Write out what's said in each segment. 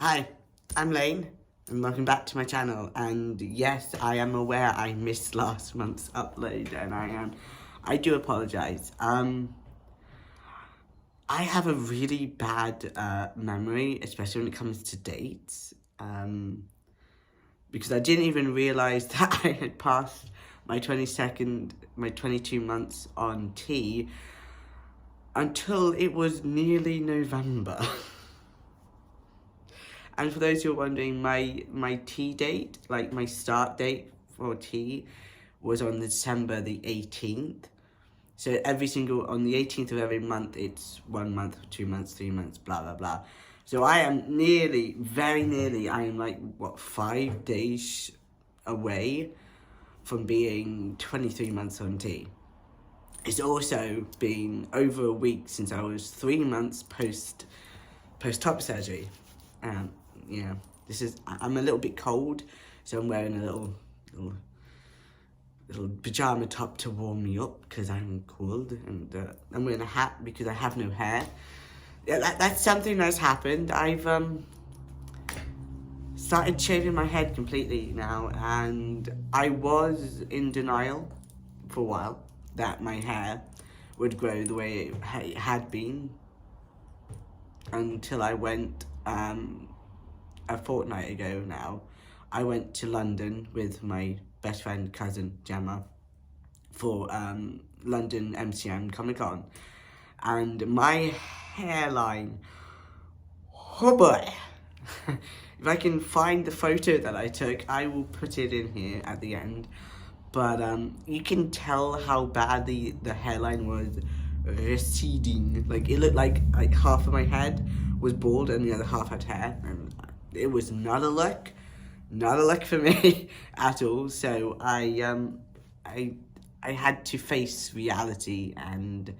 Hi, I'm Lane, and welcome back to my channel. And yes, I am aware I missed last month's upload, and I do apologise. I have a really bad memory, especially when it comes to dates. Because I didn't even realise that I had passed my 22 months on T until it was nearly November. And for those who are wondering, my T date, like my start date for T, was on December the 18th. So on the 18th of every month, it's 1 month, 2 months, 3 months, blah, blah, blah. So I am very nearly, I am like, 5 days away from being 23 months on T. It's also been over a week since I was 3 months post-top surgery. Yeah, I'm a little bit cold, so I'm wearing a little pajama top to warm me up because I'm cold, and I'm wearing a hat because I have no hair. Yeah, that's something that's happened. I've started shaving my head completely now, and I was in denial for a while that my hair would grow the way it had been until I went a fortnight ago now. I went to London with my best friend, cousin Gemma, for London MCM Comic Con, and my hairline, oh boy. If I can find the photo that I took, I will put it in here at the end. But you can tell how bad the hairline was receding. Like, it looked like half of my head was bald and the other half had hair, and it was not a look for me at all. So I had to face reality and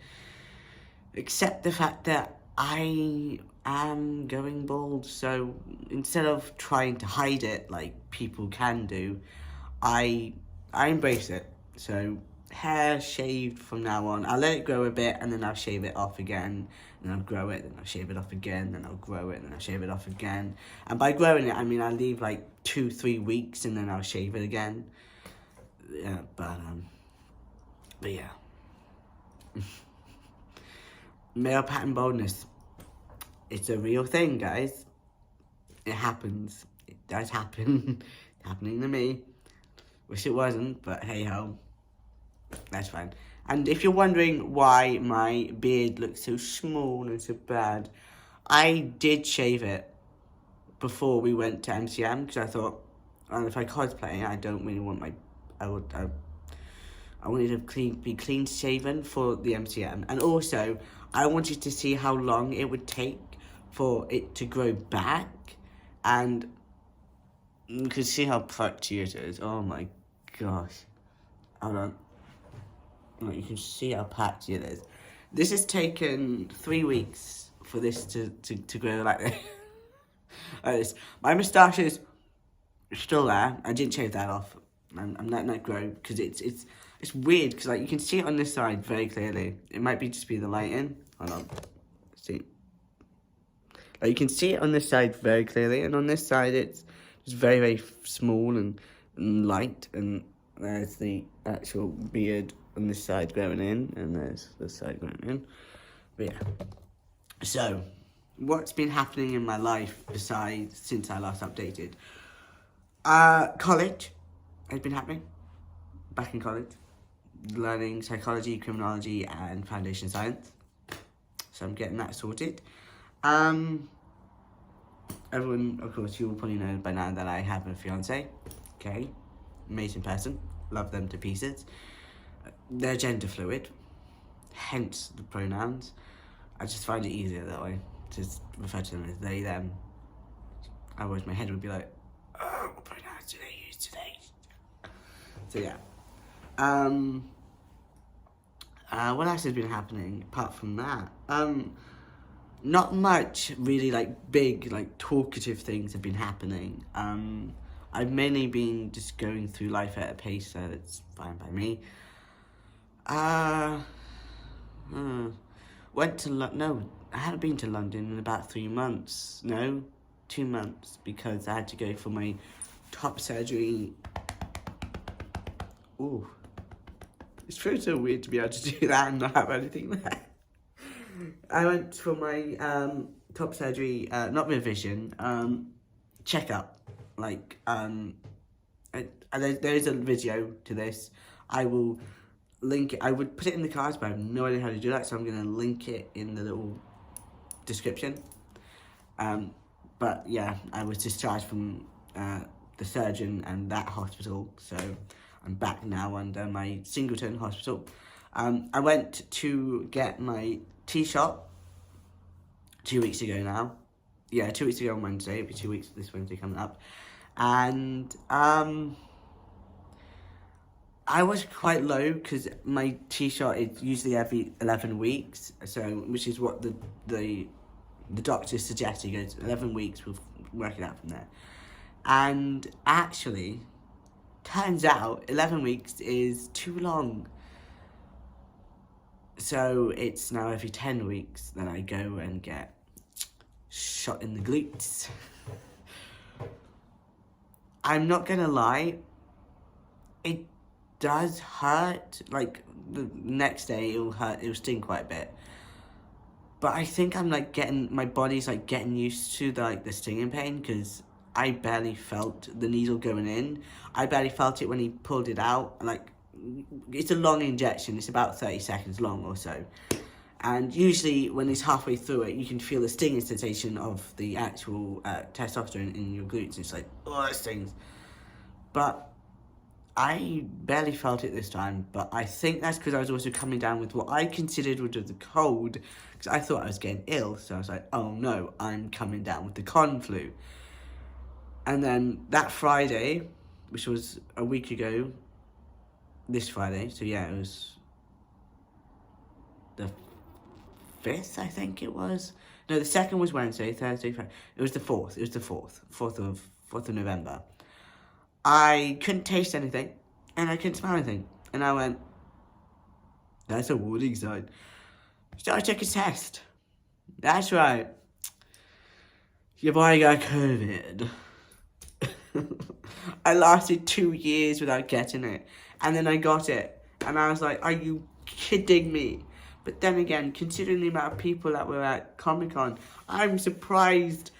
accept the fact that I am going bald. So instead of trying to hide it like people can do, I embrace it. So hair shaved from now on. I'll let it grow a bit, and then I'll shave it off again, and I'll grow it, then I'll shave it off again, then I'll grow it, and then I'll shave it off again. And by growing it, I mean I'll leave like 2-3 weeks, and then I'll shave it again. Yeah, but yeah. Male pattern baldness. It's a real thing, guys. It happens. It does happen. It's happening to me. Wish it wasn't, but hey ho. That's fine. And if you're wondering why my beard looks so small and so bad, I did shave it before we went to MCM because I thought, well, if I cosplay, I don't really want I wanted to be clean shaven for the MCM, and also I wanted to see how long it would take for it to grow back, and you can see how patchy it is. Oh my gosh. Hold on. Like, you can see how patchy it is. This has taken 3 weeks for this to grow like this. Like this. My moustache is still there. I didn't shave that off. I'm letting that grow because it's weird because like you can see it on this side very clearly. It might just be the lighting. Hold on. See. Like you can see it on this side very clearly, and on this side it's just very small and light, and there's the actual beard on this side growing in, and there's this side growing in. But yeah. So, what's been happening in my life besides since I last updated? College has been happening. Back in college. Learning psychology, criminology, and foundation science. So I'm getting that sorted. Everyone, of course, you will probably know by now that I have a fiance. Okay. Amazing person. Love them to pieces. They're gender fluid. Hence the pronouns. I just find it easier that way. Just refer to them as they, them. Otherwise my head would be like, oh, what pronouns do they use today? So yeah. What else has been happening apart from that? Not much really like big, like talkative things have been happening. I've mainly been just going through life at a pace that it's fine by me. Went to no, I hadn't been to London in about 3 months. No, 2 months because I had to go for my top surgery. Ooh. It feels so weird to be able to do that and not have anything there. I went for my top surgery, not revision, checkup. Like, there's a video to this. I will link it. I would put it in the cards, but I have no idea how to do that, so I'm going to link it in the little description. But yeah, I was discharged from the surgeon and that hospital, so I'm back now under my Singleton hospital. I went to get my T-shot 2 weeks ago now. Yeah, 2 weeks ago on Wednesday. It'll be 2 weeks this Wednesday coming up. And I was quite low because my T-shot is usually every 11 weeks, so which is what the doctor suggested. He goes 11 weeks, we'll work it out from there. And actually, turns out 11 weeks is too long. So it's now every 10 weeks that I go and get shot in the glutes. I'm not gonna lie, it does hurt. Like, the next day it'll hurt, it'll sting quite a bit. But I think I'm like my body's like getting used to the stinging pain, because I barely felt the needle going in. I barely felt it when he pulled it out. Like, it's a long injection, it's about 30 seconds long or so. And usually when it's halfway through it, you can feel the stinging sensation of the actual testosterone in your glutes. It's like, oh, it stings. But I barely felt it this time, but I think that's because I was also coming down with what I considered was the cold, because I thought I was getting ill, so I was like, oh no, I'm coming down with the con flu. And then that Friday, which was a week ago, this Friday, so yeah, it was the 5th, I think it was. No, the 2nd was Wednesday, Thursday, Friday. It was the 4th. It was the 4th of November. I couldn't taste anything, and I couldn't smell anything. And I went, that's a warning sign. So I took a test. That's right. Your boy got COVID. I lasted 2 years without getting it. And then I got it. And I was like, are you kidding me? But then again, considering the amount of people that were at Comic-Con, I'm surprised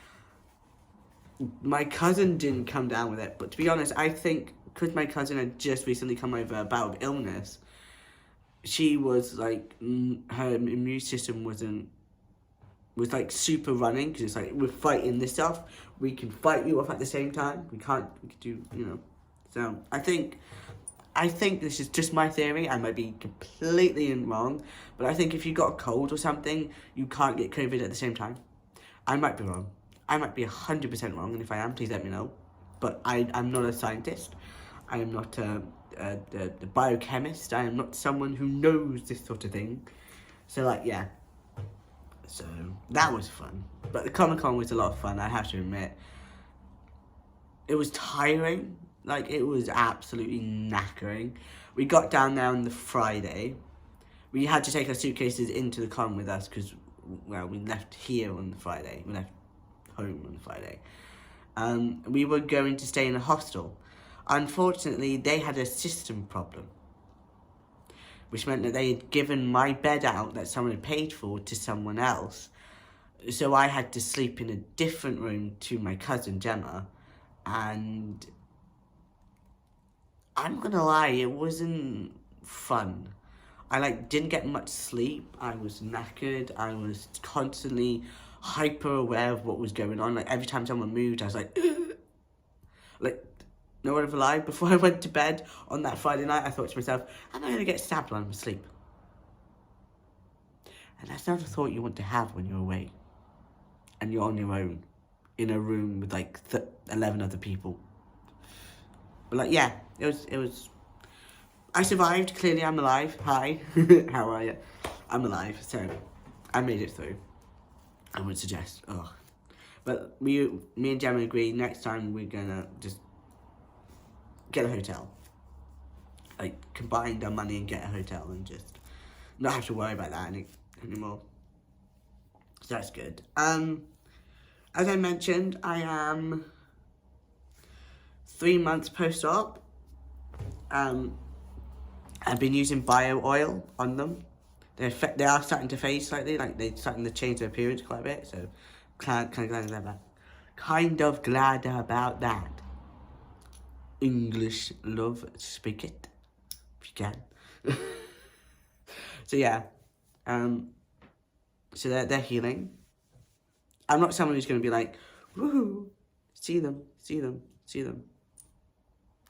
my cousin didn't come down with it. But to be honest, I think because my cousin had just recently come over a bout of illness, she was like, her immune system was like super running, because it's like, we're fighting this stuff, we can fight you off at the same time, we could do, so I think this is just my theory, I might be completely wrong, but I think if you got a cold or something, you can't get COVID at the same time. I might be wrong, I might be 100% wrong, and if I am, please let me know, but I'm not a scientist, I am not the biochemist, I am not someone who knows this sort of thing, so like, yeah. So, that was fun. But the Comic-Con was a lot of fun, I have to admit. It was tiring. Like, it was absolutely knackering. We got down there on the Friday. We had to take our suitcases into the con with us because, well, we left here on the Friday. We left home on the Friday. We were going to stay in a hostel. Unfortunately, they had a system problem, which meant that they had given my bed out that someone had paid for to someone else. So I had to sleep in a different room to my cousin Gemma, and I'm gonna lie, it wasn't fun. I didn't get much sleep, I was knackered, I was constantly hyper aware of what was going on. Like, every time someone moved, I was like, like, no word of a lie, before I went to bed on that Friday night, I thought to myself, am I going to get stabbed while I'm asleep? And that's not a thought you want to have when you're away. And you're on your own, in a room with 11 other people. But yeah, it was, I survived, clearly I'm alive, hi, how are you? I'm alive, so I made it through. I would suggest, But me and Gemma agreed, next time we're gonna just get a hotel. Like, combine our money and get a hotel and just not have to worry about that anymore. So that's good. As I mentioned, I am 3 months post-op. I've been using bio oil on them. They are starting to fade slightly, like they're starting to change their appearance quite a bit. So, kind of glad about that. Kind of glad about that. English, love, speak it if you can. So yeah, so they're healing. I'm not someone who's going to be like, woohoo, see them,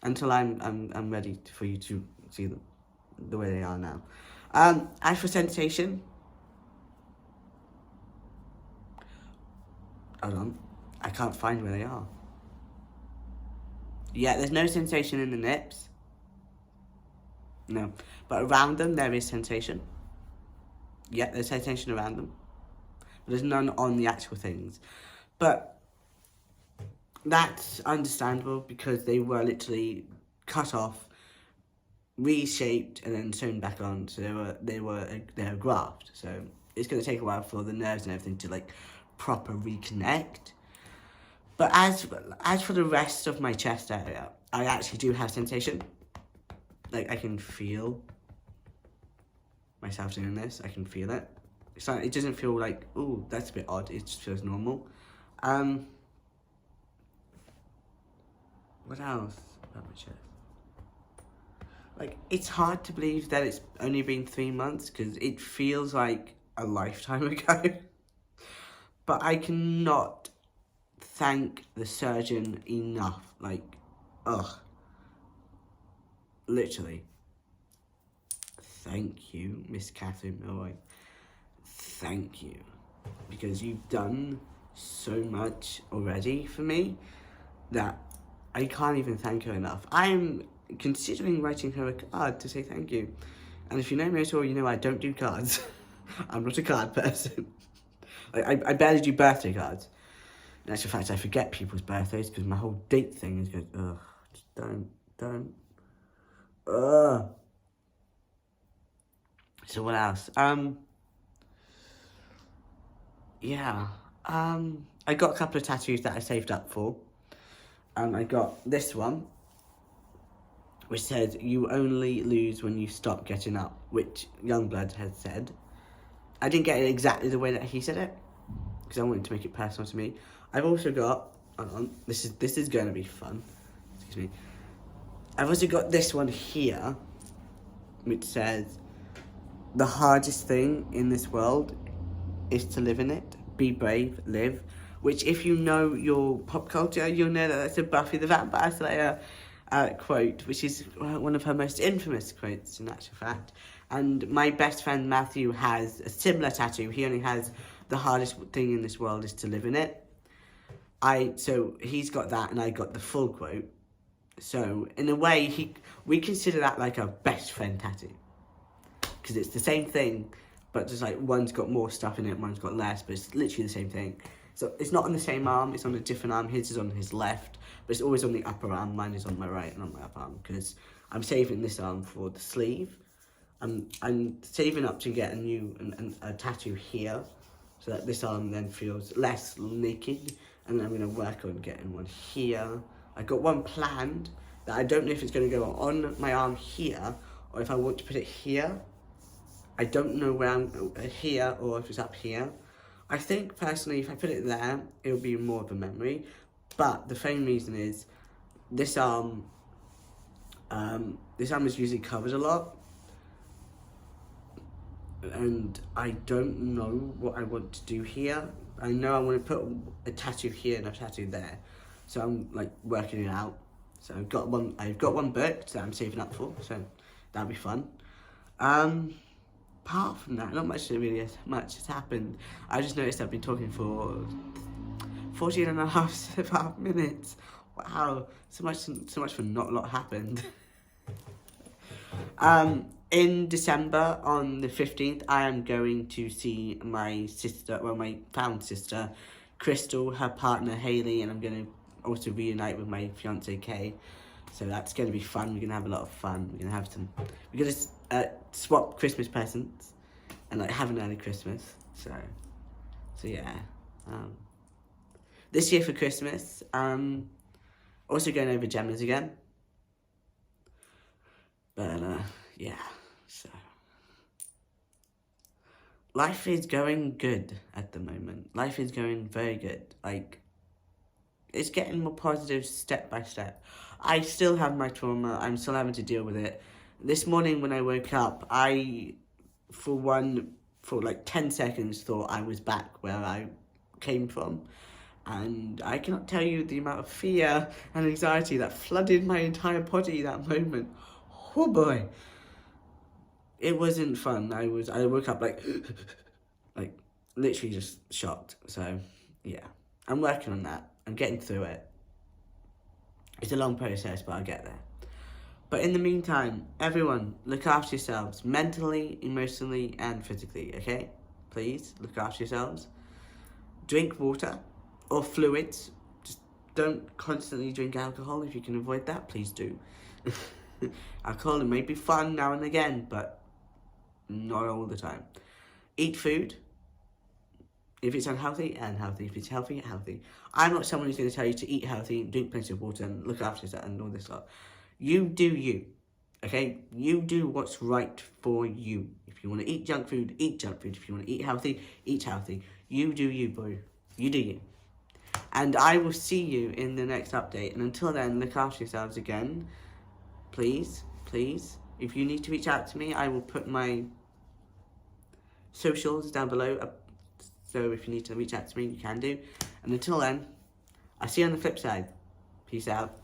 until I'm ready for you to see them the way they are now. As for sensation, hold on, I can't find where they are. Yeah, there's no sensation in the nips. No, but around them there is sensation. Yeah, there's sensation around them. But there's none on the actual things. But that's understandable because they were literally cut off, reshaped, and then sewn back on. So they're a graft. So it's going to take a while for the nerves and everything to like proper reconnect. But as for the rest of my chest area, I actually do have sensation. Like I can feel myself doing this. I can feel it. It's like, it doesn't feel like, ooh, that's a bit odd. It just feels normal. What else about my chest? Like, it's hard to believe that it's only been 3 months because it feels like a lifetime ago. But I cannot thank the surgeon enough. Like, ugh. Literally. Thank you, Miss Catherine Milroy. Thank you. Because you've done so much already for me that I can't even thank her enough. I'm considering writing her a card to say thank you. And if you know me at all, you know I don't do cards. I'm not a card person. I barely do birthday cards. In actual fact, I forget people's birthdays because my whole date thing is going, ugh, just don't. Ugh. So what else? Yeah. I got a couple of tattoos that I saved up for. I got this one, which says, "You only lose when you stop getting up," which Youngblood has said. I didn't get it exactly the way that he said it, because I wanted to make it personal to me. I've also got, hold on, this is going to be fun. Excuse me. I've also got this one here, which says, "The hardest thing in this world is to live in it. Be brave, live." Which, if you know your pop culture, you'll know that that's a Buffy the Vampire Slayer quote, which is one of her most infamous quotes, in actual fact. And my best friend Matthew has a similar tattoo. He only has, "The hardest thing in this world is to live in it." So he's got that, and I got the full quote. So in a way, we consider that like a best friend tattoo, because it's the same thing, but just like one's got more stuff in it, one's got less, but it's literally the same thing. So it's not on the same arm, it's on a different arm. His is on his left, but it's always on the upper arm. Mine is on my right and on my upper arm, because I'm saving this arm for the sleeve. I'm saving up to get a tattoo here, so that this arm then feels less naked, and then I'm going to work on getting one here. I got one planned that I don't know if it's going to go on my arm here, or if I want to put it here. I don't know where I'm here, or if it's up here. I think, personally, if I put it there, it'll be more of a memory. But the main reason is, this arm is usually covered a lot. And I don't know what I want to do here. I know I want to put a tattoo here and a tattoo there. So I'm, like, working it out. So I've got one booked that I'm saving up for, so that'll be fun. Apart from that, not much has happened. I just noticed I've been talking for 14 and a half minutes. Wow, so much for not a lot happened. In December, on the 15th, I am going to see my found sister, Crystal, her partner, Hayley, and I'm going to also reunite with my fiance, Kay. So that's going to be fun. We're going to have a lot of fun. We're going to swap Christmas presents and, like, have an early Christmas. So yeah. this year for Christmas, also going over Gemma's again. But, yeah, so. Life is going good at the moment. Life is going very good. Like, it's getting more positive step by step. I still have my trauma. I'm still having to deal with it. This morning when I woke up, I, for like 10 seconds, thought I was back where I came from. And I cannot tell you the amount of fear and anxiety that flooded my entire body that moment. Oh boy. It wasn't fun. I woke up like literally just shocked. So, yeah. I'm working on that. I'm getting through it. It's a long process, but I'll get there. But in the meantime, everyone, look after yourselves. Mentally, emotionally, and physically, okay? Please, look after yourselves. Drink water or fluids. Just don't constantly drink alcohol. If you can avoid that, please do. Alcohol, it may be fun now and again, but not all the time. Eat food. If it's unhealthy, unhealthy. If it's healthy, healthy. I'm not someone who's going to tell you to eat healthy, drink plenty of water, and look after yourself and all this stuff. You do you, okay? You do what's right for you. If you want to eat junk food, eat junk food. If you want to eat healthy, eat healthy. You do you, bro. You do you. And I will see you in the next update. And until then, look after yourselves again. Please, please. If you need to reach out to me, I will put my socials down below. So if you need to reach out to me, you can do. And until then, I'll see you on the flip side. Peace out.